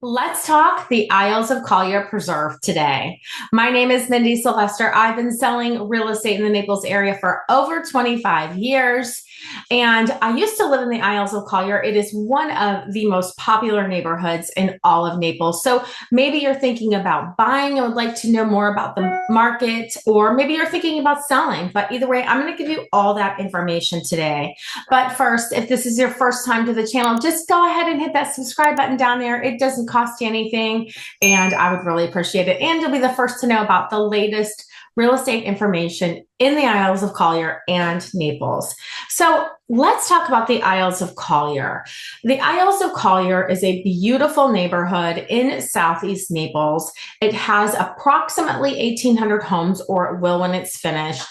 Let's talk the Isles of Collier Preserve today. My name is Mindy Sylvester. I've been selling real estate in the Naples area for over 25 years, and I used to live in the Isles of Collier. It is one of the most popular neighborhoods in all of Naples. So maybe you're thinking about buying and would like to know more about the market, or maybe you're thinking about selling. But either way, I'm going to give you all that information today. But first, if this is your first time to the channel, just go ahead and hit that subscribe button down there. It doesn't cost you anything, and I would really appreciate it. And you'll be the first to know about the latest real estate information in the Isles of Collier and Naples. So let's talk about the Isles of Collier. The Isles of Collier is a beautiful neighborhood in Southeast Naples. It has approximately 1,800 homes, or it will when it's finished.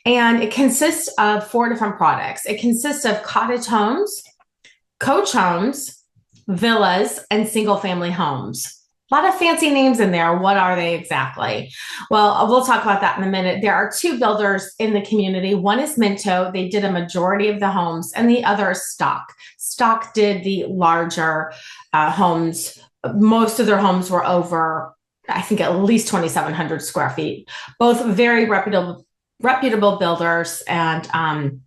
And it consists of four different products. It consists of cottage homes, coach homes, villas, and single family homes. A lot of fancy names in there. What are they exactly? Well, we'll talk about that in a minute. There are two builders in the community. One is Minto. They did a majority of the homes, and the other is Stock. Stock did the larger homes. Most of their homes were over, I think, at least 2,700 square feet. Both very reputable builders, and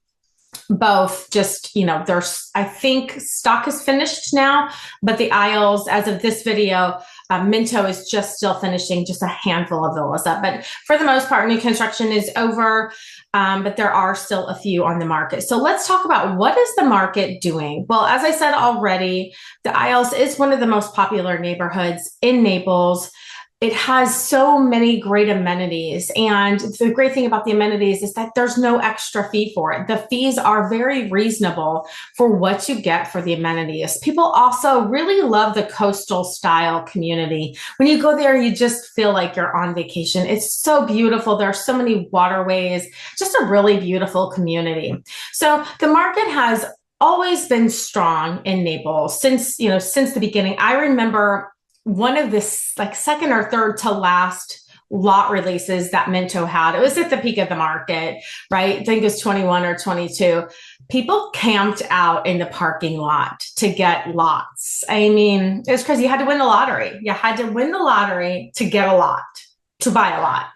both just, there's, I think Stock is finished now, but the Isles, as of this video, Minto is just still finishing just a handful of villas up. But for the most part, new construction is over, but there are still a few on the market. So let's talk about what is the market doing? Well, as I said already, the Isles is one of the most popular neighborhoods in Naples. It has so many great amenities. And the great thing about the amenities is that there's no extra fee for it. The fees are very reasonable for what you get for the amenities. People also really love the coastal style community. When you go there, you just feel like you're on vacation. It's so beautiful. There are so many waterways, just a really beautiful community. So the market has always been strong in Naples since the beginning. I remember one of the second or third to last lot releases that Minto had. It was at the peak of the market, right? I think it was 21 or 22. People camped out in the parking lot to get lots. I mean, it was crazy. You had to win the lottery. You had to win the lottery to get a lot, to buy a lot.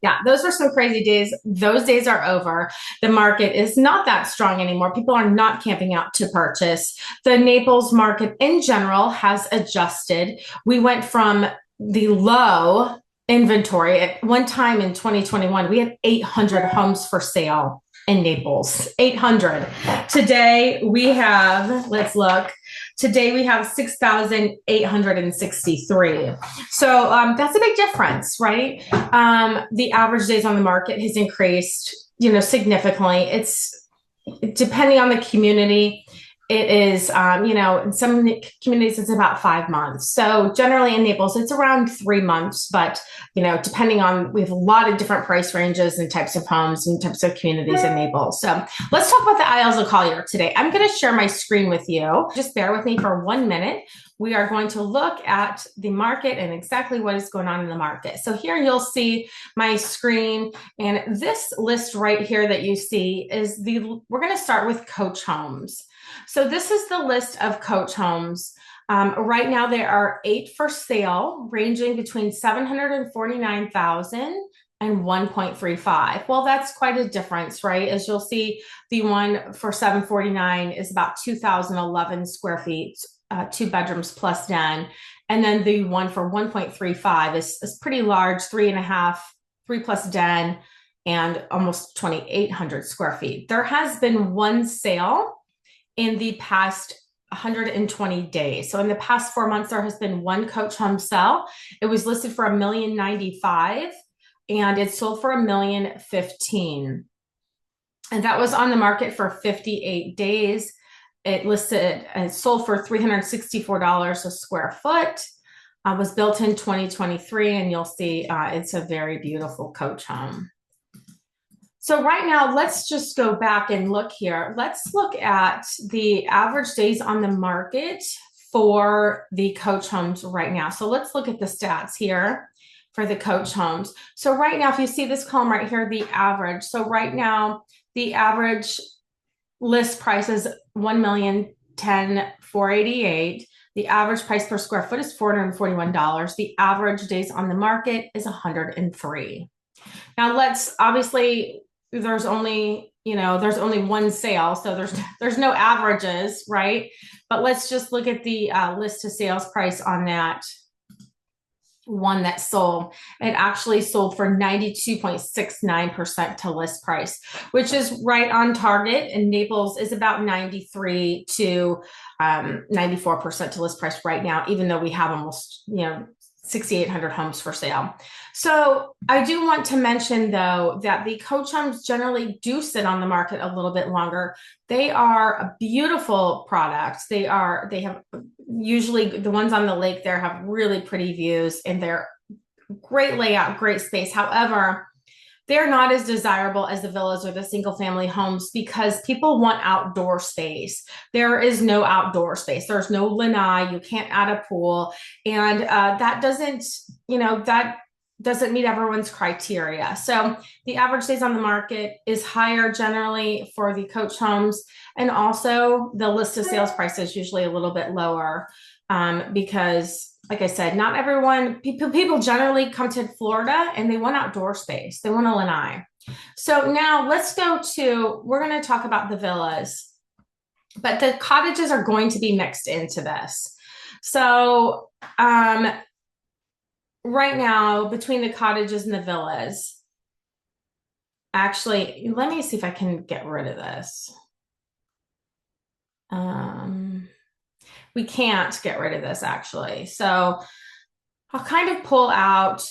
Yeah, those were some crazy days. Those days are over. The market is not that strong anymore. People are not camping out to purchase. The Naples market in general has adjusted. We went from the low inventory. At one time in 2021, we had 800 homes for sale in Naples. 800. Today we have, let's look. Today we have 6,863. So that's a big difference, right? The average days on the market has increased, significantly. It's depending on the community. It is, in some communities, it's about 5 months. So generally in Naples, it's around 3 months, but, depending on, we have a lot of different price ranges and types of homes and types of communities in Naples. So let's talk about the Isles of Collier today. I'm going to share my screen with you. Just bear with me for 1 minute. We are going to look at the market and exactly what is going on in the market. So here you'll see my screen, and this list right here that you see is we're going to start with coach homes. So this is the list of coach homes. Right now there are 8 for sale, ranging between $749,000 and 1.35. Well, that's quite a difference, right? As you'll see, the one for 749 is about 2,011 square feet, 2 bedrooms plus den. And then the one for 1.35 is pretty large, 3.5, 3 plus den, and almost 2,800 square feet. There has been one sale in the past 120 days. So in the past 4 months, there has been one coach home sale. It was listed for $1,095,000 and it sold for $1,015,000. And that was on the market for 58 days. It sold for $364 a square foot. Was built in 2023, and you'll see it's a very beautiful coach home. So right now, let's just go back and look here. Let's look at the average days on the market for the coach homes right now. So let's look at the stats here for the coach homes. So right now, if you see this column right here, the average. So right now, the average list price is $1,010,488. The average price per square foot is $441. The average days on the market is 103. Now let's obviously there's only one sale, so there's no averages, right? But let's just look at the list to sales price on that one that sold. It actually sold for 92.69% to list price, which is right on target. And Naples is about 93 to 94% to list price right now, even though we have almost 6,800 homes for sale. So I do want to mention, though, that the coach homes generally do sit on the market a little bit longer. They are a beautiful product. They have usually the ones on the lake there have really pretty views and they're great layout, great space. However, they're not as desirable as the villas or the single family homes because people want outdoor space. There is no outdoor space. There's no lanai. You can't add a pool. And that doesn't meet everyone's criteria. So the average days on the market is higher generally for the coach homes. And also the list of sales price is usually a little bit lower because, like I said, not everyone, people generally come to Florida and they want outdoor space. They want a lanai. So now we're going to talk about the villas, but the cottages are going to be mixed into this. So right now, between the cottages and the villas, actually, let me see if I can get rid of this. We can't get rid of this, actually. So I'll kind of pull out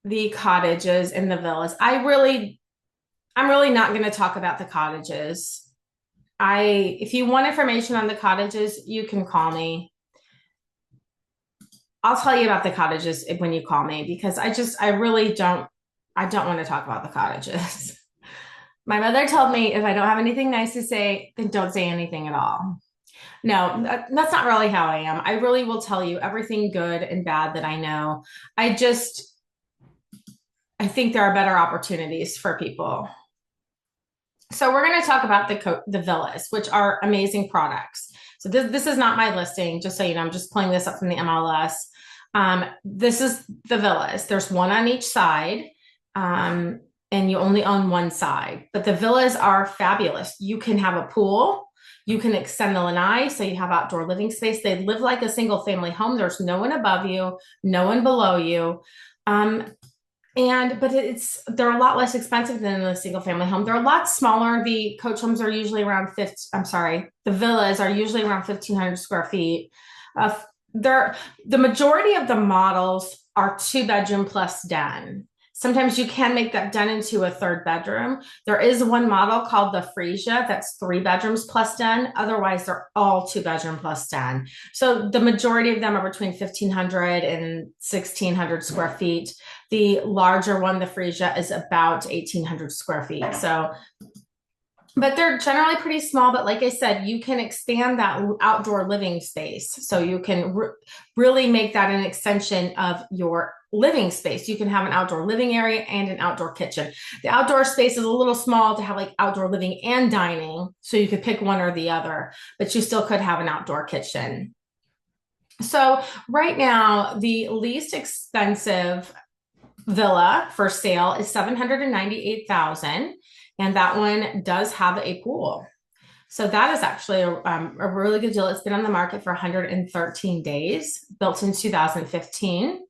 the cottages and the villas. I'm really not going to talk about the cottages. If you want information on the cottages, you can call me. I'll tell you about the cottages when you call me because I don't want to talk about the cottages. My mother told me if I don't have anything nice to say, then don't say anything at all. No, that's not really how I am. I really will tell you everything good and bad that I know. I think there are better opportunities for people. So we're going to talk about the villas, which are amazing products. So this is not my listing, just so you know, I'm just pulling this up from the MLS. This is the villas. There's one on each side, and you only own one side. But the villas are fabulous. You can have a pool. You can extend the lanai, so you have outdoor living space. They live like a single family home. There's no one above you, no one below you. But they're a lot less expensive than a single family home. They're a lot smaller. The coach homes are usually around the villas are usually around 1,500 square feet. The majority of the models are 2-bedroom plus den. Sometimes you can make that den into a 3rd bedroom. There is one model called the Frisia that's 3 bedrooms plus den. Otherwise, they're all 2-bedroom plus den. So the majority of them are between 1,500 and 1,600 square feet. The larger one, the Frisia, is about 1,800 square feet. But they're generally pretty small. But like I said, you can expand that outdoor living space. So you can really make that an extension of your living space. You can have an outdoor living area and an outdoor kitchen. The outdoor space is a little small to have like outdoor living and dining. So you could pick one or the other, but you still could have an outdoor kitchen. So right now, the least expensive villa for sale is $798,000. And that one does have a pool. So that is actually a really good deal. It's been on the market for 113 days, built in 2015.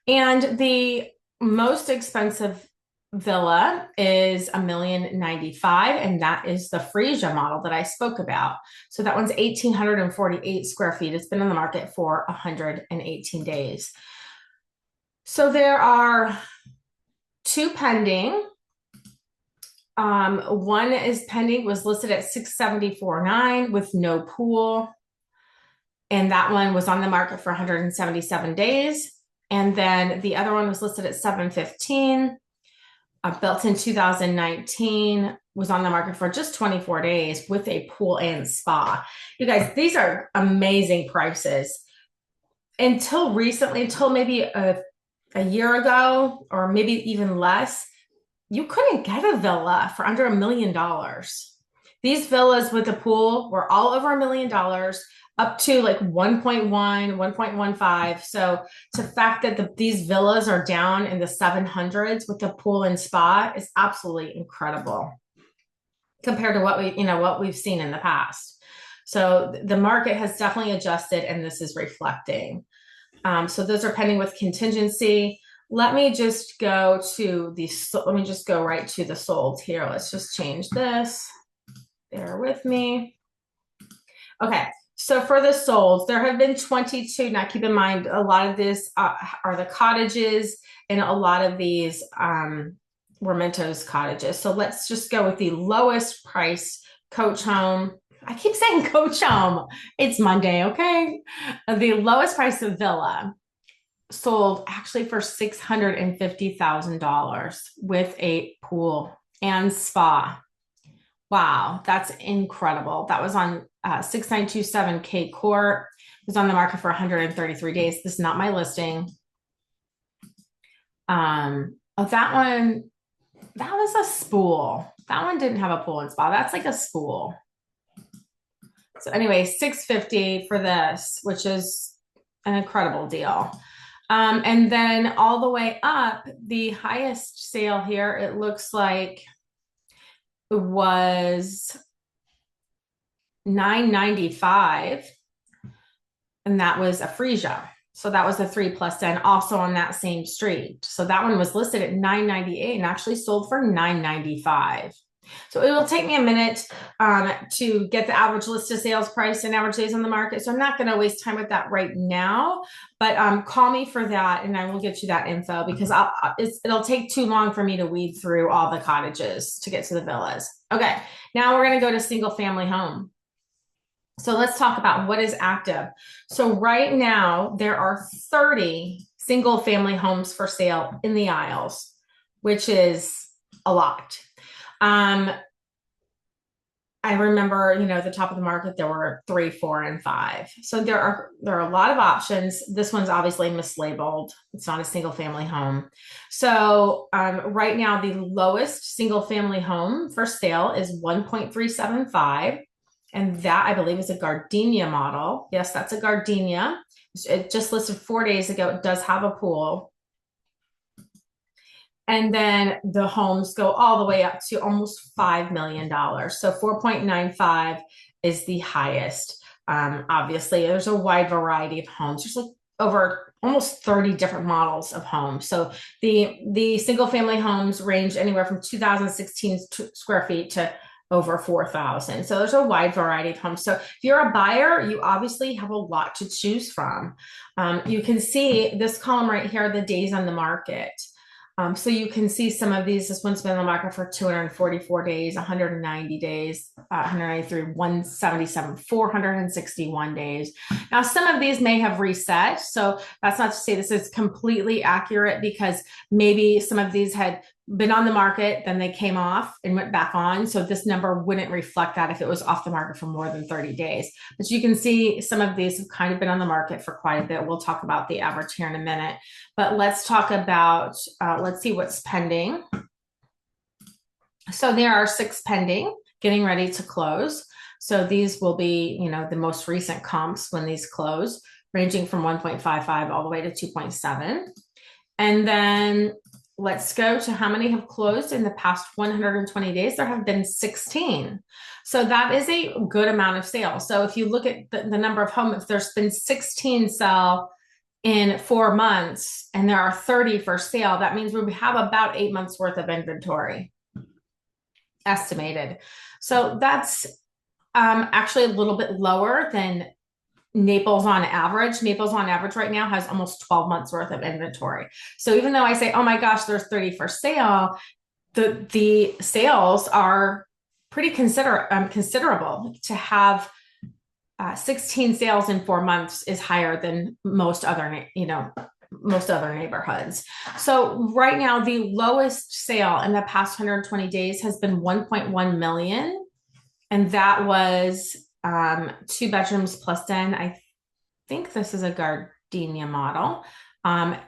And the most expensive villa is $1,095,000, and that is the Frisia model that I spoke about. So that one's 1,848 square feet. It's been on the market for 118 days. So there are 2 pending. One is pending, was listed at $674,900 with no pool. And that one was on the market for 177 days. And then the other one was listed at $715,000, built in 2019, was on the market for just 24 days with a pool and spa. You guys, these are amazing prices. Until recently, until maybe a year ago, or maybe even less, you couldn't get a villa for under $1 million. These villas with a pool were all over $1 million. up to like 1.1, 1.15. So the fact that these villas are down in the 700s with the pool and spa is absolutely incredible compared to what we've seen in the past. So the market has definitely adjusted, and this is reflecting. So those are pending with contingency. Let me just go right to the sold here. Let's just change this. Bear with me. Okay. So for the solds, there have been 22. Now keep in mind, a lot of this are the cottages, and a lot of these were Mentos cottages. So let's just go with the lowest price coach home. I keep saying coach home. It's Monday, okay? The lowest price of villa sold actually for $650,000 with a pool and spa. Wow, that's incredible. That was on 6927 K Court. It was on the market for 133 days. This is not my listing. Oh, that one, that was a spool. That one didn't have a pool and spa. That's like a spool. So anyway, $650 for this, which is an incredible deal. And then all the way up, the highest sale here, it looks like it was $995, and that was a Frisia. So that was a 3+10, also on that same street. So that one was listed at $998 and actually sold for $995. So it will take me a minute to get the average list to sales price and average days on the market. So I'm not going to waste time with that right now, but call me for that and I will get you that info, because it'll take too long for me to weed through all the cottages to get to the villas. Okay, now we're going to go to single family home. So let's talk about what is active. So right now there are 30 single family homes for sale in the Isles, which is a lot. I remember, the top of the market, there were 3, 4, and 5. So there are a lot of options. This one's obviously mislabeled. It's not a single family home. So right now, the lowest single family home for sale is 1.375. And that, I believe, is a gardenia model. Yes, that's a gardenia. It just listed 4 days ago. It does have a pool. And then the homes go all the way up to almost $5 million. So 4.95 is the highest. Obviously, there's a wide variety of homes. There's like over almost 30 different models of homes. So the single family homes range anywhere from 2,016 square feet to over 4,000. So there's a wide variety of homes. So if you're a buyer, you obviously have a lot to choose from. You can see this column right here, the days on the market. So you can see some of these. This one's been on the market for 244 days, 190 days, 193, 177, 461 days. Now, some of these may have reset. So that's not to say this is completely accurate, because maybe some of these had been on the market, then they came off and went back on. So this number wouldn't reflect that if it was off the market for more than 30 days. But you can see some of these have kind of been on the market for quite a bit. We'll talk about the average here in a minute. But let's talk about, let's see what's pending. So there are 6 pending, getting ready to close. So these will be, the most recent comps when these close, ranging from 1.55 all the way to 2.7. And then let's go to how many have closed in the past 120 days. There have been 16. So that is a good amount of sales. So if you look at the number of homes, if there's been 16 sell in 4 months and there are 30 for sale, that means we have about 8 months worth of inventory estimated. So that's actually a little bit lower than Naples on average. Naples on average right now has almost 12 months worth of inventory. So even though I say, oh my gosh, there's 30 for sale, the sales are pretty considerable. To have 16 sales in 4 months is higher than most other neighborhoods. So right now, the lowest sale in the past 120 days has been 1.1 million. And that was 2 bedrooms plus den. I think this is a gardenia model. And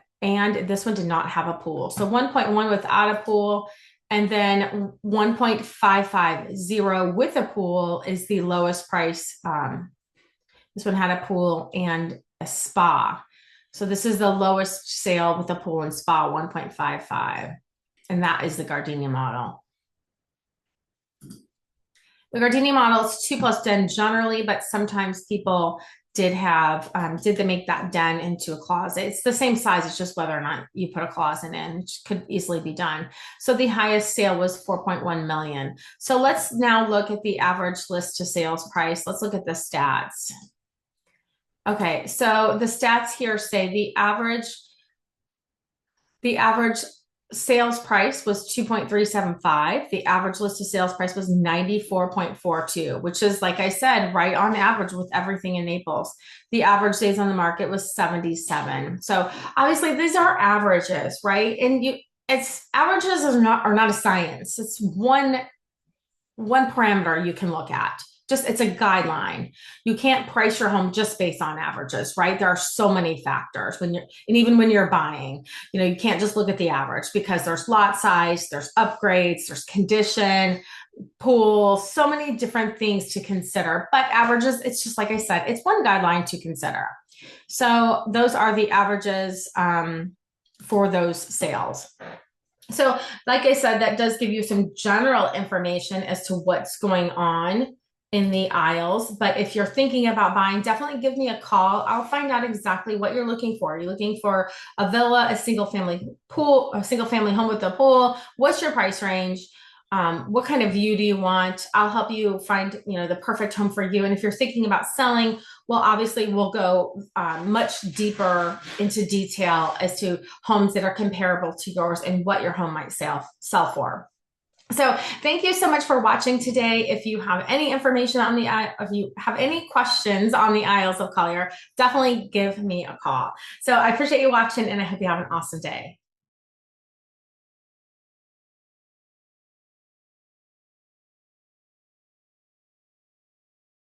this one did not have a pool. So 1.1 without a pool. And then 1.550 with a pool is the lowest price This one had a pool and a spa. So this is the lowest sale with a pool and spa, 1.55. And that is the gardenia model. The gardenia model is 2+ den generally, but sometimes people did they make that den into a closet. It's the same size, it's just whether or not you put a closet in, which could easily be done. So the highest sale was 4.1 million. So let's now look at the average list to sales price. Let's look at the stats. Okay, so the stats here say the average sales price was 2.375. The average list of sales price was 94.42, which is, like I said, right on average with everything in Naples. The average days on the market was 77. So obviously these are averages, right? And averages are not a science. It's one parameter you can look at. It's a guideline. You can't price your home just based on averages, right? There are so many factors and even when you're buying, you can't just look at the average because there's lot size, there's upgrades, there's condition, pool, so many different things to consider. But averages, it's just like I said, it's one guideline to consider. So those are the averages for those sales. So like I said, that does give you some general information as to what's going on in the Isles. But if you're thinking about buying, definitely give me a call. I'll find out exactly what you're looking for. You're looking for a villa, a single family pool, a single family home with a pool. What's your price range? What kind of view do you want? I'll help you find, the perfect home for you. And if you're thinking about selling, well, obviously we'll go much deeper into detail as to homes that are comparable to yours and what your home might sell for. So thank you so much for watching today. If you have any information if you have any questions on the Isles of Collier, definitely give me a call. So I appreciate you watching and I hope you have an awesome day.